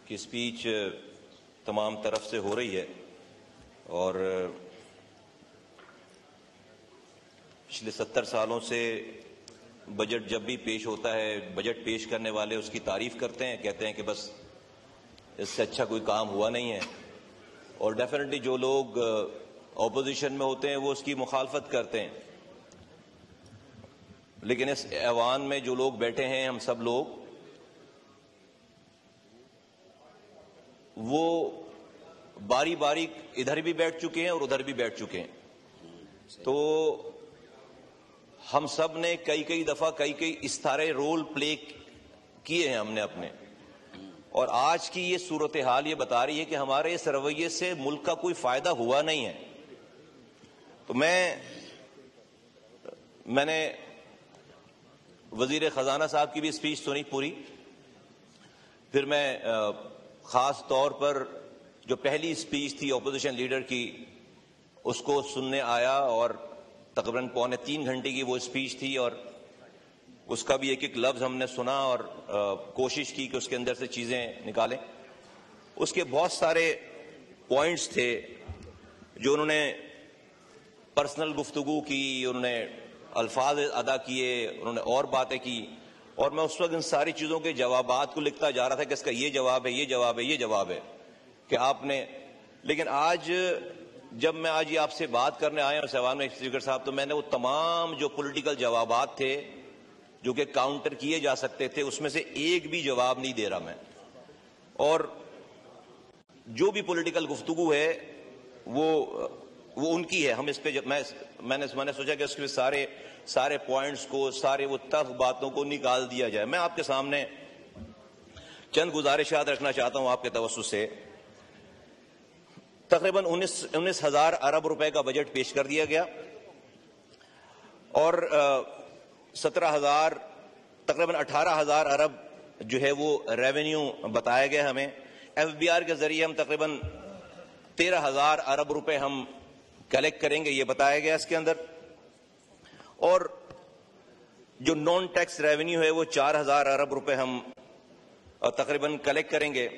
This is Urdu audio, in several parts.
کی اسپیچ تمام طرف سے ہو رہی ہے اور پچھلے 70 سالوں سے بجٹ جب بھی پیش ہوتا ہے بجٹ پیش کرنے والے اس کی تعریف کرتے ہیں، کہتے ہیں کہ بس اس سے اچھا کوئی کام ہوا نہیں ہے، اور ڈیفینیٹلی جو لوگ اپوزیشن میں ہوتے ہیں وہ اس کی مخالفت کرتے ہیں، لیکن اس ایوان میں جو لوگ بیٹھے ہیں ہم سب لوگ وہ باری باری ادھر بھی بیٹھ چکے ہیں اور ادھر بھی بیٹھ چکے ہیں، تو ہم سب نے کئی دفعہ کئی اس طرح رول پلے کیے ہیں ہم نے اپنے، اور آج کی یہ صورتحال یہ بتا رہی ہے کہ ہمارے اس رویے سے ملک کا کوئی فائدہ ہوا نہیں ہے۔ تو میں نے وزیر خزانہ صاحب کی بھی اسپیچ سنی پوری، پھر میں خاص طور پر جو پہلی اسپیچ تھی اپوزیشن لیڈر کی اس کو سننے آیا، اور تقریباً 3.25 گھنٹے کی وہ اسپیچ تھی، اور اس کا بھی ایک لفظ ہم نے سنا اور کوشش کی کہ اس کے اندر سے چیزیں نکالیں۔ اس کے بہت سارے پوائنٹس تھے جو انہوں نے پرسنل گفتگو کی، انہوں نے الفاظ ادا کیے، انہوں نے اور باتیں کی، اور میں اس وقت ان ساری چیزوں کے جوابات کو لکھتا جا رہا تھا کہ اس کا یہ جواب ہے، یہ جواب ہے، یہ جواب ہے کہ آپ نے، لیکن آج جب میں آج یہ آپ سے بات کرنے آیا ہوں ایوان میں اسپیکر صاحب، تو میں نے وہ تمام جو پولیٹیکل جوابات تھے جو کہ کاؤنٹر کیے جا سکتے تھے اس میں سے ایک بھی جواب نہیں دے رہا میں، اور جو بھی پولیٹیکل گفتگو ہے وہ ان کی ہے، ہم اس پہ میں نے سوچا کہ اس کے سارے پوائنٹس کو، سارے وہ ٹف باتوں کو نکال دیا جائے۔ میں آپ کے سامنے چند گزارشات رکھنا چاہتا ہوں آپ کے توسط سے۔ تقریباً 19,000 ارب روپے کا بجٹ پیش کر دیا گیا، اور 17,000 تقریباً 18,000 ارب جو ہے وہ ریونیو بتایا گیا ہمیں۔ ایف بی آر کے ذریعے ہم تقریباً 13,000 ارب روپے ہم کلیکٹ کریں گے، یہ بتایا گیا اس کے اندر، اور جو نان ٹیکس ریونیو ہے وہ 4,000 ارب روپے ہم تقریباً کلیکٹ کریں گے۔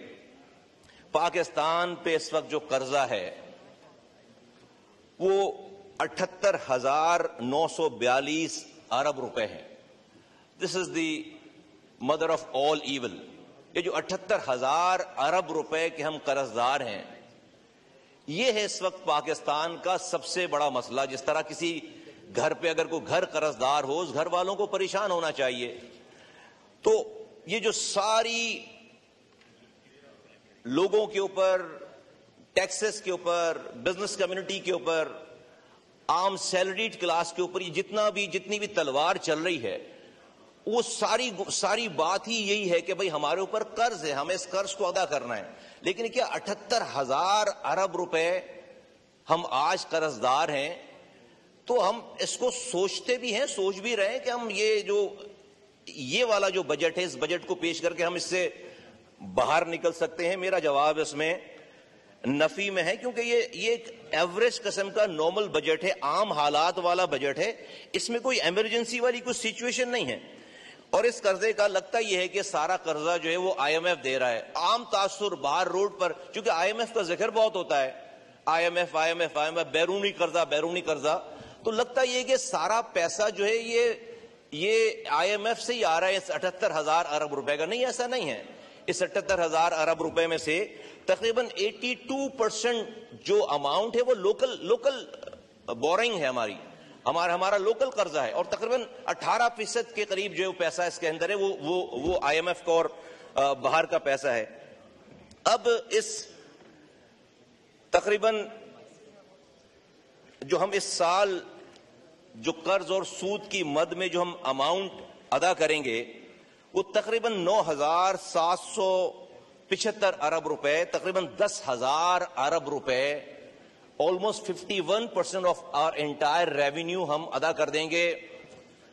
پاکستان پہ اس وقت جو قرضہ ہے وہ 78,942 ارب روپے ہے۔ This is the mother of all evil. یہ جو 78,000 ارب روپے کے ہم قرض دار ہیں، یہ ہے اس وقت پاکستان کا سب سے بڑا مسئلہ۔ جس طرح کسی گھر پہ اگر کوئی گھر قرض دار ہو، اس گھر والوں کو پریشان ہونا چاہیے۔ تو یہ جو ساری لوگوں کے اوپر، ٹیکسز کے اوپر، بزنس کمیونٹی کے اوپر، عام سیلریڈ کلاس کے اوپر، یہ جتنی بھی تلوار چل رہی ہے، وہ ساری بات ہی یہی ہے کہ بھئی ہمارے اوپر قرض ہے، ہمیں اس قرض کو ادا کرنا ہے۔ لیکن کیا 78,000 ارب روپے ہم آج قرض دار ہیں، تو ہم اس کو سوچتے بھی ہیں، سوچ بھی رہے ہیں کہ ہم یہ والا جو بجٹ ہے، اس بجٹ کو پیش کر کے ہم اس سے باہر نکل سکتے ہیں۔ میرا جواب اس میں نفی میں ہے، کیونکہ یہ ایک ایوریج قسم کا نارمل بجٹ ہے، عام حالات والا بجٹ ہے، اس میں کوئی ایمرجنسی والی کوئی سچویشن نہیں ہے۔ اور اس قرضے کا لگتا یہ ہے کہ سارا قرضہ جو ہے وہ آئی ایم ایف دے رہا ہے۔ عام تاثر باہر روڈ پر، چونکہ آئی ایم ایف کا ذکر بہت ہوتا ہے، آئی ایم ایف بیرونی قرضہ، تو لگتا یہ ہے کہ سارا پیسہ جو ہے یہ آئی ایم ایف سے ہی آ رہا ہے اس 78,000 ارب روپے کا۔ نہیں، ایسا نہیں ہے۔ اس 78,000 ارب روپے میں سے تقریباً 82% جو اماؤنٹ ہے وہ لوکل بورنگ ہے، ہمارا لوکل قرضہ ہے، اور تقریباً 18% کے قریب جو پیسہ اس کے اندر ہے وہ آئی ایم ایف کا اور باہر کا پیسہ ہے۔ اب اس تقریباً جو ہم اس سال جو قرض اور سود کی مد میں جو ہم اماؤنٹ ادا کریں گے وہ تقریباً 9,775 ارب روپے، تقریباً 10,000 ارب روپے، almost 51% of our entire revenue ہم ادا کر دیں گے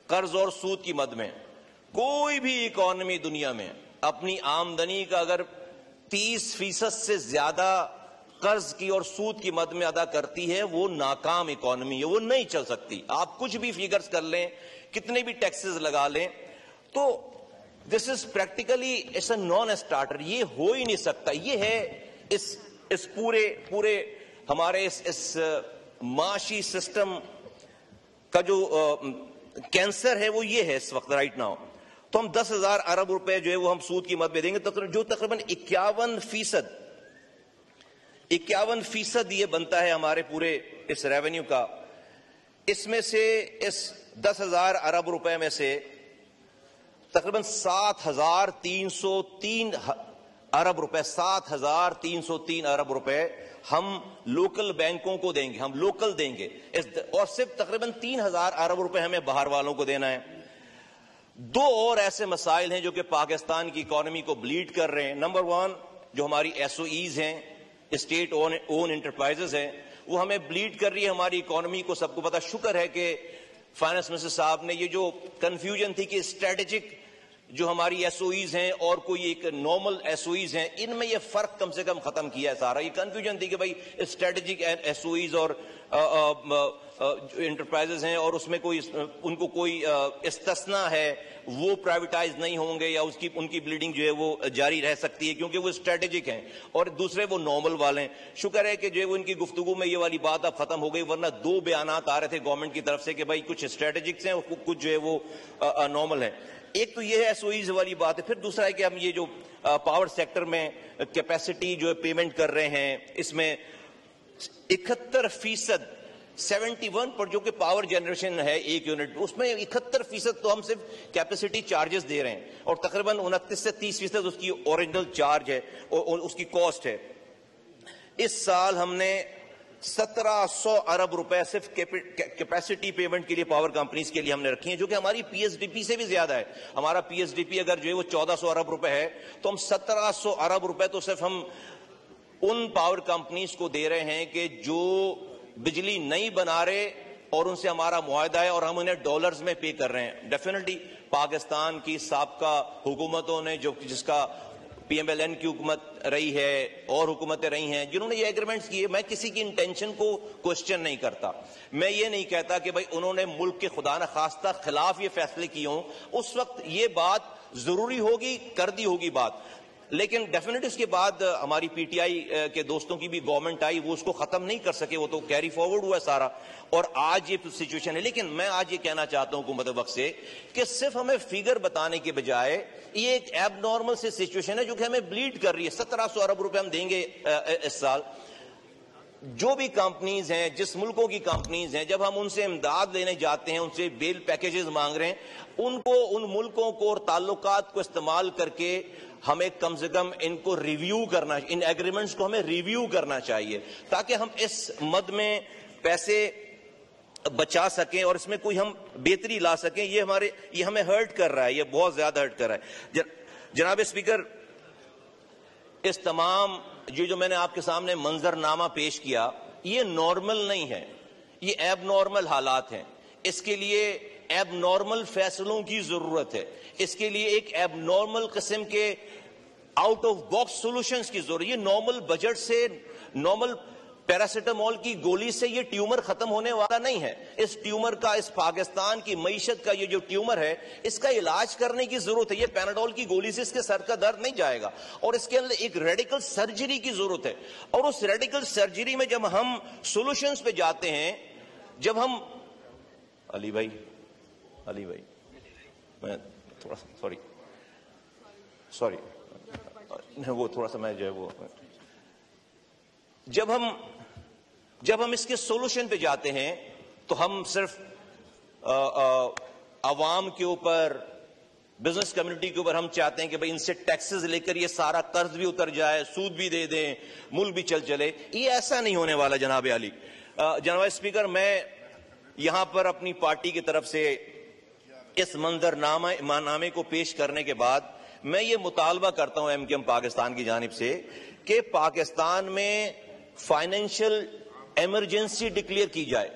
قرض اور سود کی مد میں۔ کوئی بھی اکانومی دنیا میں اپنی آمدنی کا اگر 30% سے زیادہ قرض کی اور سود کی مد میں ادا کرتی ہے، وہ ناکام اکانومی ہے، وہ نہیں چل سکتی۔ آپ کچھ بھی فیگرز کر لیں، کتنے بھی ٹیکسز لگا لیں، تو this is practically it's a non starter. یہ ہو ہی نہیں سکتا. یہ ہے اس پورے ہمارے اس معاشی سسٹم کا جو کینسر ہے وہ یہ ہے اس وقت رائٹ ناؤ. تو ہم 10,000 ارب روپے جو ہے وہ ہم سود کی مد میں دیں گے, جو تقریباً 51% یہ بنتا ہے ہمارے پورے اس ریونیو کا. اس میں سے اس 10,000 ارب روپے میں سے تقریباً 7,303 ارب روپے 7,303 ارب روپے ہم لوکل بینکوں کو دیں گے, ہم لوکل دیں گے, اور صرف تقریباً 3,000 ارب روپے ہمیں باہر والوں کو دینا ہے. دو اور ایسے مسائل ہیں جو کہ پاکستان کی اکانومی کو بلیڈ کر رہے ہیں. نمبر 1 جو ہماری ایس او ایز ہیں, اسٹیٹ اون انٹرپرائزز ہیں, وہ ہمیں بلیڈ کر رہی ہے ہماری اکانومی کو. سب کو پتا, شکر ہے کہ فائنانس منسٹر صاحب نے یہ جو کنفیوژن تھی کہ اسٹریٹجک جو ہماری ایس او ایز ہیں اور کوئی ایک نارمل ایس او ایز ہیں, ان میں یہ فرق کم سے کم ختم کیا ہے سارا. یہ کنفیوژن تھی کہ بھائی اسٹریٹجک ایس او ایز اور انٹرپرائزز ہیں اور اس میں کوئی ان کو کوئی استثنا ہے, وہ پرائیویٹائز نہیں ہوں گے یا ان کی بلیڈنگ جو ہے وہ جاری رہ سکتی ہے کیونکہ وہ اسٹریٹجک ہیں, اور دوسرے وہ نارمل والے ہیں. شکر ہے کہ جو ہے وہ ان کی گفتگو میں یہ والی بات اب ختم ہو گئی, ورنہ 2 بیانات آ رہے تھے گورنمنٹ کی طرف سے کہ بھائی کچھ اسٹریٹجکس ہیں اور کچھ جو ہے وہ نارمل ہیں. ایک تو یہ ایس او ایز والی بات ہے. پھر دوسرا ہے کہ ہم یہ جو پاور سیکٹر میں کیپیسٹی جو ہے پیمنٹ کر رہے ہیں, اس میں 71% 71 پر جو کہ پاور جنریشن ہے ایک یونٹ, اس میں 71% تو ہم صرف کیپیسٹی چارجز دے رہے ہیں, اور تقریباً 29 سے 30% اس کی اوریجنل چارج ہے اور اس کی کاسٹ ہے. اس سال ہم نے 1,700 ارب روپے صرف کیپیسٹی پیمنٹ کے لیے پاور کمپنیز کے لیے ہم نے رکھی ہیں, جو کہ ہماری پی ایس ڈی پی سے بھی زیادہ ہے. ہمارا پی ایس ڈی پی اگر جو ہے وہ 1,400 ارب روپے ہے, تو ہم 1,700 ارب روپے تو صرف ہم ان پاور کمپنیز کو دے رہے ہیں کہ جو بجلی نہیں بنا رہے اور ان سے ہمارا معاہدہ ہے اور ہم انہیں ڈالرز میں پے کر رہے ہیں. ڈیفینیٹلی پاکستان کی سابقہ حکومتوں نے جس کا پی ایم ایل این کی حکومت رہی ہے اور حکومتیں رہی ہیں جنہوں نے یہ ایگریمنٹس کیے, میں کسی کی انٹینشن کو کوسچن نہیں کرتا. میں یہ نہیں کہتا کہ بھائی انہوں نے ملک کے خدا نخواستہ خلاف یہ فیصلے کیے ہوں, اس وقت یہ بات ضروری ہوگی, کر دی ہوگی بات. لیکن ڈیفینیٹلی اس کے بعد ہماری پی ٹی آئی کے دوستوں کی بھی گورنمنٹ آئی, وہ اس کو ختم نہیں کر سکے, وہ تو کیری فارورڈ ہوا ہے سارا, اور آج یہ سچویشن ہے. لیکن میں آج یہ کہنا چاہتا ہوں حکومت وقت سے کہ صرف ہمیں فگر بتانے کے بجائے یہ ایک ایب نارمل سی سچویشن ہے جو کہ ہمیں بلیڈ کر رہی ہے. 1,700 ارب روپے ہم دیں گے اس سال. جو بھی کمپنیز ہیں, جس ملکوں کی کمپنیز ہیں, جب ہم ان سے امداد لینے جاتے ہیں, ان سے بیل پیکیجز مانگ رہے ہیں, ان کو ان ملکوں کو اور تعلقات کو استعمال کر کے ہمیں کم سے کم ان کو ریویو کرنا, ان ایگریمنٹس کو ہمیں ریویو کرنا چاہیے تاکہ ہم اس مد میں پیسے بچا سکیں اور اس میں کوئی ہم بہتری لا سکیں. یہ ہمیں ہرٹ کر رہا ہے, یہ بہت زیادہ ہرٹ کر رہا ہے. جناب اسپیکر, اس تمام جو میں نے آپ کے سامنے منظرنامہ پیش کیا, یہ نارمل نہیں ہے, یہ ایب نارمل حالات ہیں. اس کے لیے ایب نارمل فیصلوں کی ضرورت ہے, اس کے لیے ایک ایب نارمل قسم کے آؤٹ آف باکس سولوشنز کی ضرورت. یہ نارمل بجٹ سے, نارمل پیراسیٹامول کی گولی سے یہ ٹیومر ختم ہونے والا نہیں ہے. اس ٹیومر کا, اس پاکستان کی معیشت کا یہ جو ٹیومر ہے, اس کا علاج کرنے کی ضرورت ہے. یہ پیناڈول کی گولی سے اس کے سر کا درد نہیں جائے گا, اور اس کے اندر ایک ریڈیکل سرجری کی ضرورت ہے. اور اس ریڈیکل سرجری میں جب ہم سولوشنز پہ جاتے ہیں, جب ہم علی بھائی میں تھوڑا سا سوری وہ تھوڑا سا میں جو ہے وہ جب ہم اس کے سولوشن پہ جاتے ہیں تو ہم صرف عوام کے اوپر, بزنس کمیونٹی کے اوپر ہم چاہتے ہیں کہ بھئی ان سے ٹیکسز لے کر یہ سارا قرض بھی اتر جائے, سود بھی دے دیں, ملک بھی چلے. یہ ایسا نہیں ہونے والا جناب علی. جناب اسپیکر, میں یہاں پر اپنی پارٹی کی طرف سے اس منظرنامے کو پیش کرنے کے بعد میں یہ مطالبہ کرتا ہوں ایم کیو ایم پاکستان کی جانب سے کہ پاکستان میں فائنینشیل ایمرجنسی ڈکلیئر کی جائے,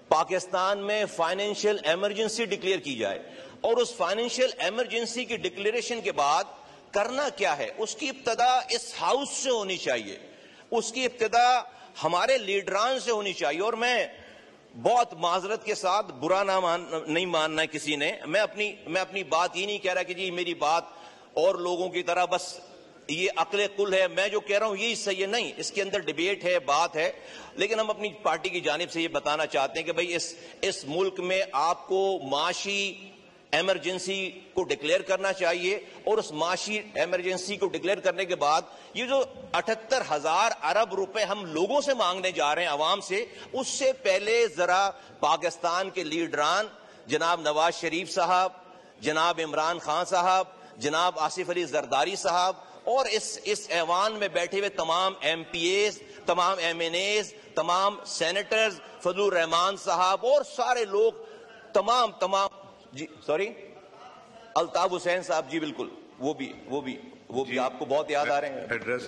پاکستان میں فائنینشیل ایمرجنسی ڈکلیئر کی جائے. اور اس فائنینشیل ایمرجنسی کی ڈکلیریشن کے بعد کرنا کیا ہے, اس کی ابتدا اس ہاؤس سے ہونی چاہیے, اس کی ابتدا ہمارے لیڈران سے ہونی چاہیے. اور میں بہت معذرت کے ساتھ, برا نہیں ماننا ہے کسی نے, میں اپنی بات یہ نہیں کہہ رہا کہ جی میری بات اور لوگوں کی طرح بس یہ عقل کل ہے، میں جو کہہ رہا ہوں یہی صحیح ہے، نہیں، اس کے اندر ڈیبیٹ ہے، بات ہے، لیکن ہم اپنی پارٹی کی جانب سے یہ بتانا چاہتے ہیں کہ بھئی اس ملک میں آپ کو معاشی ایمرجنسی کو ڈکلیئر کرنا چاہیے، اور اس معاشی ایمرجنسی کو ڈکلیئر کرنے کے بعد یہ جو 78,000 ارب روپے ہم لوگوں سے مانگنے جا رہے ہیں، عوام سے، اس سے پہلے ذرا پاکستان کے لیڈران جناب نواز شریف صاحب، جناب عمران خان صاحب، جناب آصف علی زرداری صاحب، اور اس ایوان میں بیٹھے ہوئے تمام ایم پی ایز، تمام ایم این ایز، تمام سینیٹرز، فضل الرحمان صاحب اور سارے لوگ، تمام جی سوری الطاف حسین صاحب، جی بالکل، وہ بھی آپ کو بہت یاد آ رہے ہیں. ایڈریس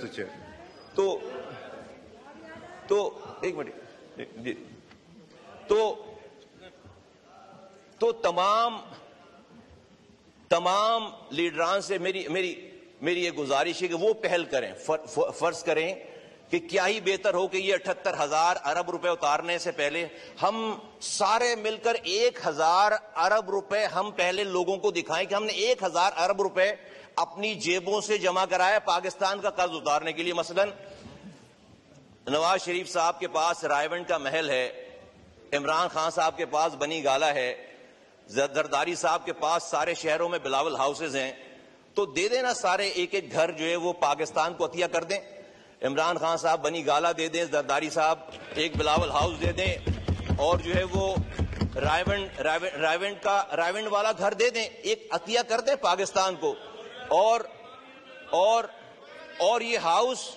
تو ایک منٹ جی، تو تمام لیڈران سے میری یہ گزارش ہے کہ وہ پہل کریں، فرض کریں کہ کیا ہی بہتر ہو کہ یہ 78,000 ارب روپے اتارنے سے پہلے ہم سارے مل کر 1,000 ارب روپے ہم پہلے لوگوں کو دکھائیں کہ ہم نے 1,000 ارب روپے اپنی جیبوں سے جمع کرایا پاکستان کا قرض اتارنے کے لیے. مثلا نواز شریف صاحب کے پاس رائے کا محل ہے، عمران خان صاحب کے پاس بنی گالا ہے، زرداری صاحب کے پاس سارے شہروں میں بلاول ہاؤسز ہیں، تو دے دینا سارے ایک ایک گھر جو ہے وہ پاکستان کو عطیہ کر دیں. عمران خان صاحب بنی گالا دے دیں، زرداری صاحب ایک بلاول ہاؤس دے دیں، اور جو ہے وہ رائیونڈ والا گھر دے دیں، ایک عطیہ کر دیں پاکستان کو. اور یہ ہاؤس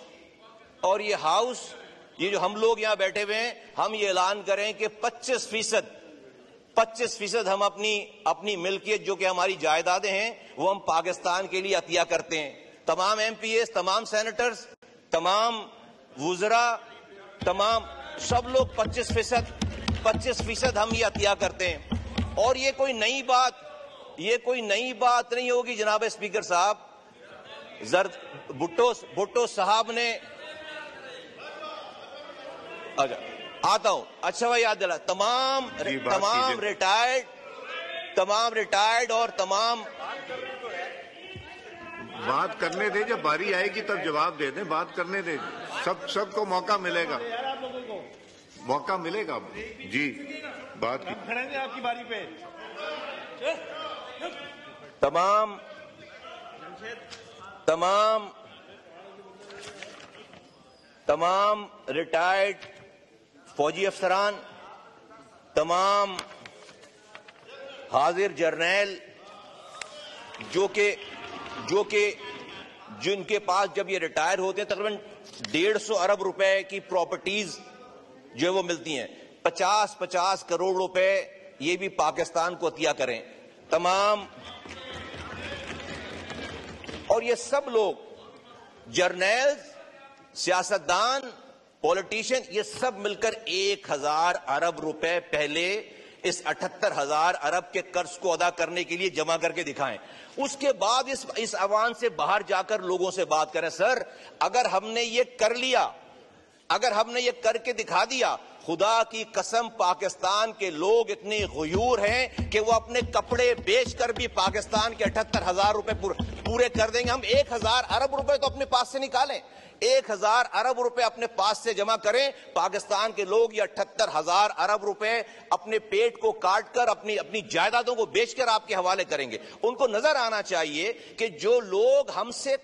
یہ جو ہم لوگ یہاں بیٹھے ہوئے ہیں، ہم یہ اعلان کریں کہ 25% ہم اپنی ملکیت جو کہ ہماری جائیدادیں ہیں وہ ہم پاکستان کے لیے عطیہ کرتے ہیں. تمام ایم پی ایس، تمام سینیٹرز، تمام وزراء، تمام سب لوگ 25% ہم یہ عطیہ کرتے ہیں. اور یہ کوئی نئی بات نہیں ہوگی جناب اسپیکر صاحب. بھٹو صاحب نے آتا ہوں، اچھا بھائی یاد دلا، تمام ریٹائرڈ اور تمام بات کرنے دیں، جب باری آئے گی تب جواب دے دیں، بات کرنے دیں، سب کو موقع ملے گا. جی بات کی کھڑے ہیں آپ کی باری پہ. تمام ریٹائرڈ فوجی افسران، تمام حاضر جرنیل جن کے پاس جب یہ ریٹائر ہوتے ہیں تقریباً 150 ارب روپے کی پراپرٹیز جو ہے وہ ملتی ہیں، 50 کروڑ روپے یہ بھی پاکستان کو عطیہ کریں. تمام اور یہ سب لوگ، جرنیل، سیاستدان، پولیٹیشین، یہ سب مل کر 1,000 ارب روپے پہلے اس 78,000 ارب کے قرض کو ادا کرنے کے لیے جمع کر کے دکھائیں. اس کے بعد اس عوام سے باہر جا کر لوگوں سے بات کریں. سر اگر ہم نے یہ کر لیا، اگر ہم نے یہ کر کے دکھا دیا، خدا کی قسم پاکستان کے لوگ اتنے غیور ہیں کہ وہ اپنے کپڑے بیچ کر بھی پاکستان کے 78,000 روپے پورے کر دیں گے. ہم 1,000 ارب روپے تو اپنے پاس سے نکالیں، 1,000 ارب روپے اپنے پاس سے جمع کریں. پاکستان کے لوگ یہ 78,000 ارب روپے اپنے پیٹ کو کاٹ کر اپنی جائیدادوں کو بیچ کر آپ کے حوالے کریں گے. ان کو نظر آنا چاہیے کہ جو لوگ ہم سے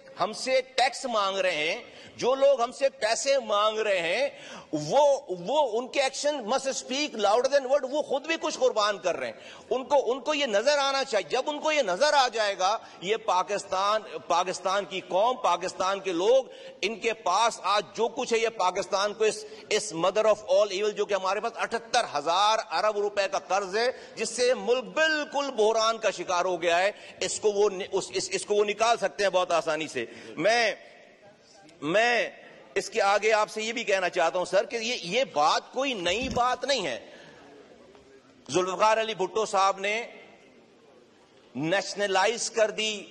ٹیکس مانگ رہے ہیں، جو لوگ ہم سے پیسے مانگ رہے ہیں، وہ ان کے action must speak louder than word، وہ خود بھی کچھ قربان کر رہے ہیں. ان کو یہ نظر آنا چاہیے. جب ان کو یہ نظر آ جائے گا، یہ پاکستان کی قوم، پاکستان کے لوگ، ان کے پاس آج جو کچھ ہے یہ پاکستان کو اس مدر آف آل ایول جو کہ ہمارے پاس 78,000 ارب روپے کا قرض ہے، جس سے ملک بالکل بحران کا شکار ہو گیا ہے، اس کو وہ نکال سکتے ہیں بہت آسانی سے. میں اس کے آگے آپ سے یہ بھی کہنا چاہتا ہوں سر کہ یہ بات کوئی نئی بات نہیں ہے. ذوالفقار علی بھٹو صاحب نے نیشنلائز کر دی،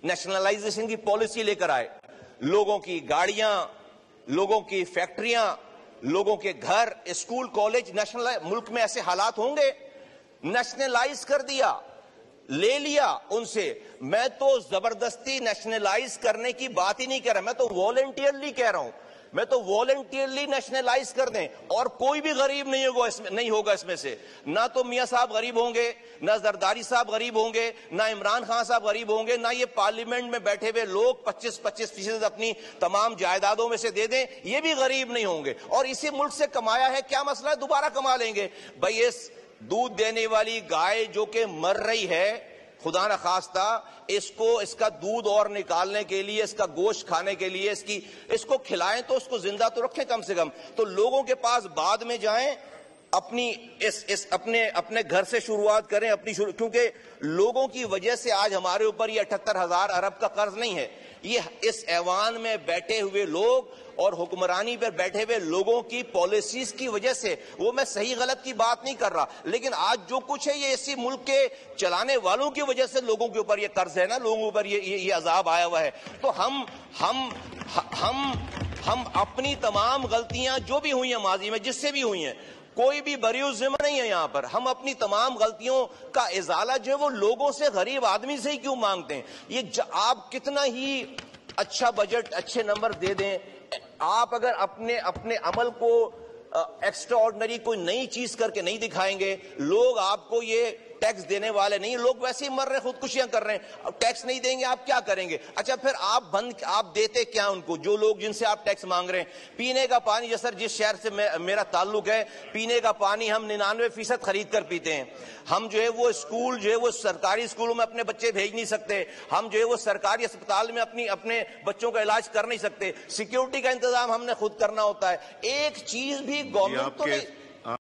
نیشنلائزیشن کی پالیسی لے کر آئے. لوگوں کی گاڑیاں، لوگوں کی فیکٹریاں، لوگوں کے گھر، اسکول، کالج، ملک میں ایسے حالات ہوں گے، نیشنلائز کر دیا. لے لیا ان سے. میں تو زبردستی نیشنلائز کرنے کی بات ہی نہیں کہہ رہا, میں تو والنٹیئرلی کہہ رہا ہوں, میں تو والنٹیئرلی نیشنلائز کر دیں, اور کوئی بھی غریب نہیں ہوگا اس میں سے. نہ تو میاں صاحب غریب ہوں گے, نہ زرداری صاحب غریب ہوں گے, نہ عمران خان صاحب غریب ہوں گے, نہ یہ پارلیمنٹ میں بیٹھے ہوئے لوگ 25% اپنی تمام جائیدادوں میں سے دے دیں, یہ بھی غریب نہیں ہوں گے. اور اسی ملک سے کمایا ہے, کیا مسئلہ ہے, دوبارہ کما لیں گے. بھائی اس دودھ دینے والی گائے جو کہ مر رہی ہے, خدا نخواستہ اس کا دودھ اور نکالنے کے لیے, اس کا گوشت کھانے کے لیے اس کو کھلائیں, تو اس کو زندہ تو رکھیں کم سے کم. تو لوگوں کے پاس بعد میں جائیں, اپنی اپنے گھر سے شروعات کریں, کیونکہ لوگوں کی وجہ سے آج ہمارے اوپر یہ 78,000 ارب کا قرض نہیں ہے, یہ اس ایوان میں بیٹھے ہوئے لوگ اور حکمرانی پر بیٹھے ہوئے لوگوں کی پالیسیز کی وجہ سے. وہ میں صحیح غلط کی بات نہیں کر رہا, لیکن آج جو کچھ ہے یہ اسی ملک کے چلانے والوں کی وجہ سے لوگوں کے اوپر یہ قرض ہے نا, لوگوں کے اوپر یہ عذاب آیا ہوا ہے. تو ہم اپنی تمام غلطیاں جو بھی ہوئی ہیں ماضی میں, جس سے بھی ہوئی ہیں, کوئی بھی بری الذمہ نہیں ہے یہاں پر. ہم اپنی تمام غلطیوں کا ازالہ جو ہے وہ لوگوں سے, غریب آدمی سے ہی کیوں مانگتے ہیں؟ یہ آپ کتنا ہی اچھا بجٹ, اچھے نمبر دے دیں, آپ اگر اپنے عمل کو ایکسٹرا آرڈنری کوئی نئی چیز کر کے نہیں دکھائیں گے, لوگ آپ کو یہ ٹیکس دینے والے نہیں, لوگ ویسے ہی مر رہے ہیں, خودکشیاں کر رہے ہیں. ٹیکس نہیں دیں گے آپ کیا کریں گے؟ اچھا پھر آپ دیتے کیا ان کو, جو لوگ جن سے آپ ٹیکس مانگ رہے ہیں؟ پینے کا پانی, جس شہر سے میرا تعلق ہے, پینے کا پانی ہم 99% خرید کر پیتے ہیں. ہم جو ہے وہ اسکول جو ہے وہ سرکاری اسکولوں میں اپنے بچے بھیج نہیں سکتے, ہم جو ہے وہ سرکاری اسپتال میں اپنے بچوں کا علاج کر نہیں سکتے, سیکیورٹی کا انتظام ہم نے خود کرنا ہوتا ہے. ایک چیز بھی گورنمنٹ تو نہیں.